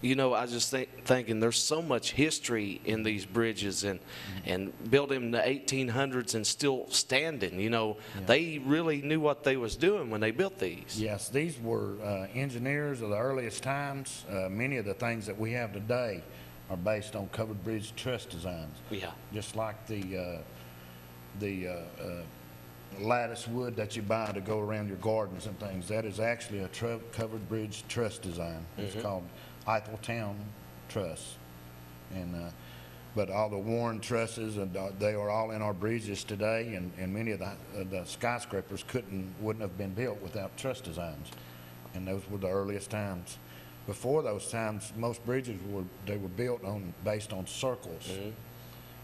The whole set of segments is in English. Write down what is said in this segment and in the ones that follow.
You know, I was just thinking there's so much history in these bridges, and built in the 1800s and still standing. You know, Yeah. they really knew what they was doing when they built these. Yes, these were engineers of the earliest times. Many of the things that we have today are based on covered bridge truss designs. Yeah. Just like the lattice wood that you buy to go around your gardens and things. That is actually a covered bridge truss design. It's called Eiffeltown truss. And but all the worn trusses, and they are all in our bridges today. And many of the skyscrapers wouldn't have been built without truss designs. And those were the earliest times. Before those times, most bridges were built based on circles.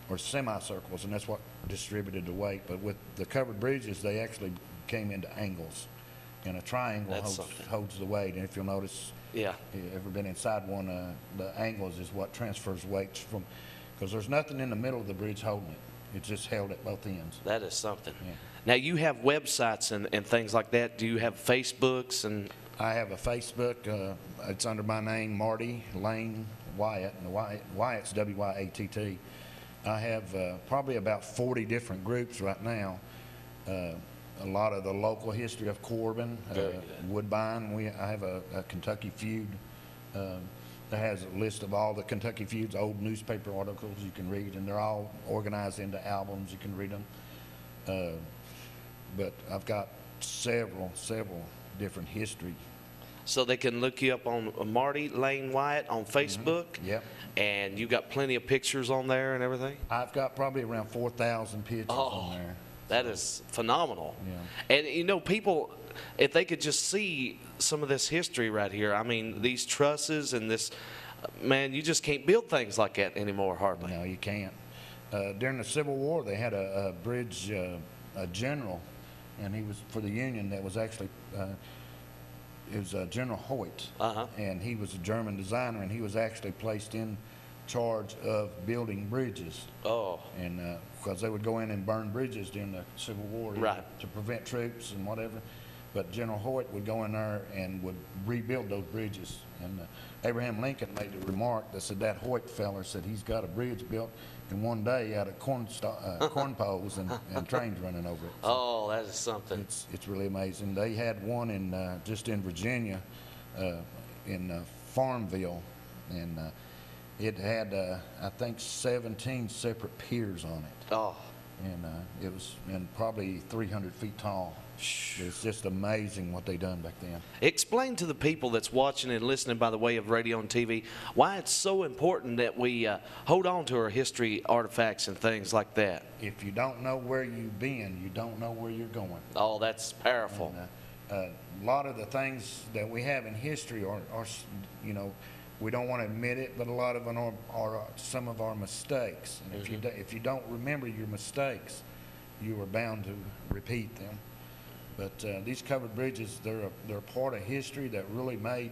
Or semicircles, and that's what distributed the weight. But with the covered bridges, they actually came into angles, and a triangle holds the weight. And if you'll notice, Yeah. if you've ever been inside one, the angles is what transfers weights from, because there's nothing in the middle of the bridge holding it. It's just held at both ends. That is something. Yeah. Now, you have websites and things like that. Do you have Facebooks and? I have a Facebook. It's under my name, Marty Lane Wyatt, and Wyatt's W-Y-A-T-T. I have probably about 40 different groups right now. A lot of the local history of Corbin, Woodbine. I have a Kentucky feud that has a list of all the Kentucky feuds, old newspaper articles you can read, and they're all organized into albums. You can read them. But I've got several different history. So they can look you up on Marty Lane Wyatt on Facebook. Yep. And you got plenty of pictures on there and everything? I've got probably around 4,000 pictures on there. That is phenomenal. Yeah. And you know, people, if they could just see some of this history right here, I mean, these trusses and this, man, you just can't build things like that anymore, hardly. No, you can't. During the Civil War, they had a bridge, a general, and he was for the Union that was actually, it was General Hoyt, and he was a German designer, and he was actually placed in charge of building bridges. Oh. And because they would go in and burn bridges during the Civil War to prevent troops and whatever. But General Hoyt would go in there and would rebuild those bridges. And Abraham Lincoln made the remark that said that Hoyt feller said he's got a bridge built in one day out of corn poles and trains running over it. So oh, that is something. it's really amazing. They had one in just in Virginia, in Farmville, and it had I think 17 separate piers on it. Oh. And it was probably 300 feet tall. It's just amazing what they done back then. Explain to the people that's watching and listening by the way of radio and TV why it's so important that we hold on to our history artifacts and things like that. If you don't know where you've been, you don't know where you're going. Oh, that's powerful. And, a lot of the things that we have in history are you know, we don't want to admit it, but a lot of them are some of our mistakes. And if you don't remember your mistakes, you are bound to repeat them. But these covered bridges, they're a part of history that really made,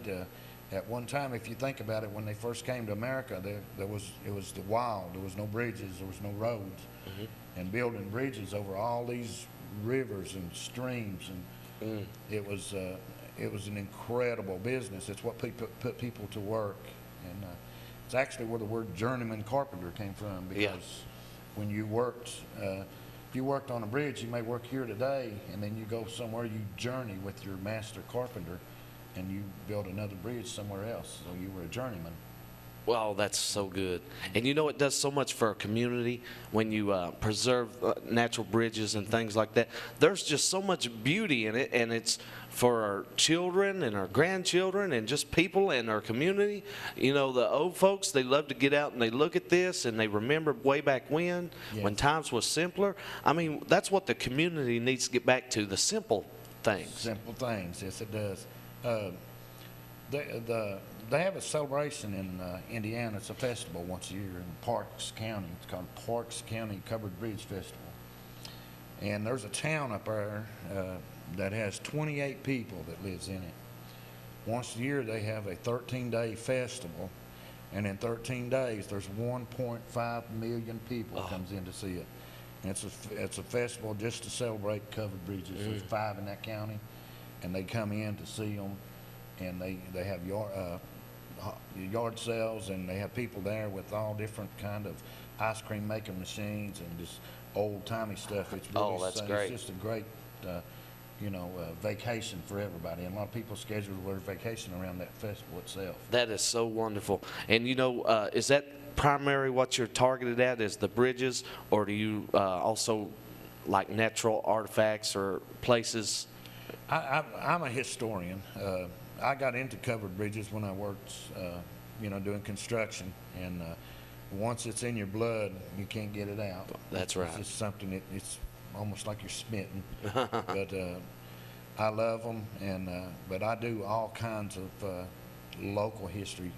at one time, if you think about it, when they first came to America, it was the wild. There was no bridges, there was no roads. And building bridges over all these rivers and streams, and it was an incredible business. It's what put people to work. And it's actually where the word journeyman carpenter came from, because when you worked, if you worked on a bridge, you may work here today, and then you go somewhere, you journey with your master carpenter, and you build another bridge somewhere else. So you were a journeyman. Well, that's so good. And you know, it does so much for our community when you preserve natural bridges and things like that. There's just so much beauty in it, and it's for our children and our grandchildren and just people in our community. You know, the old folks, they love to get out and they look at this and they remember way back when times was simpler. I mean, that's what the community needs to get back to, the simple things. Simple things, yes it does. They have a celebration in Indiana. It's a festival once a year in Parks County. It's called Parks County Covered Bridge Festival. And there's a town up there that has 28 people that lives in it. Once a year they have a 13-day festival, and in 13 days there's 1.5 million people comes in to see it. And it's a festival just to celebrate covered bridges. There's 5 in that county, and they come in to see them, and they have yard sales, and they have people there with all different kind of ice cream making machines and just old-timey stuff. It's really, Oh, that's great. It's just a great, vacation for everybody. And a lot of people schedule their vacation around that festival itself. That is so wonderful. And is that primary what you're targeted at, is the bridges, or do you also like natural artifacts or places? I'm a historian. I got into covered bridges when I worked, doing construction. And once it's in your blood, you can't get it out. That's right. It's just something it's almost like you're smitten. But I love them, but I do all kinds of local history,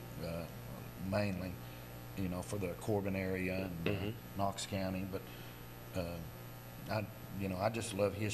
mainly, for the Corbin area and Knox County. But I just love history.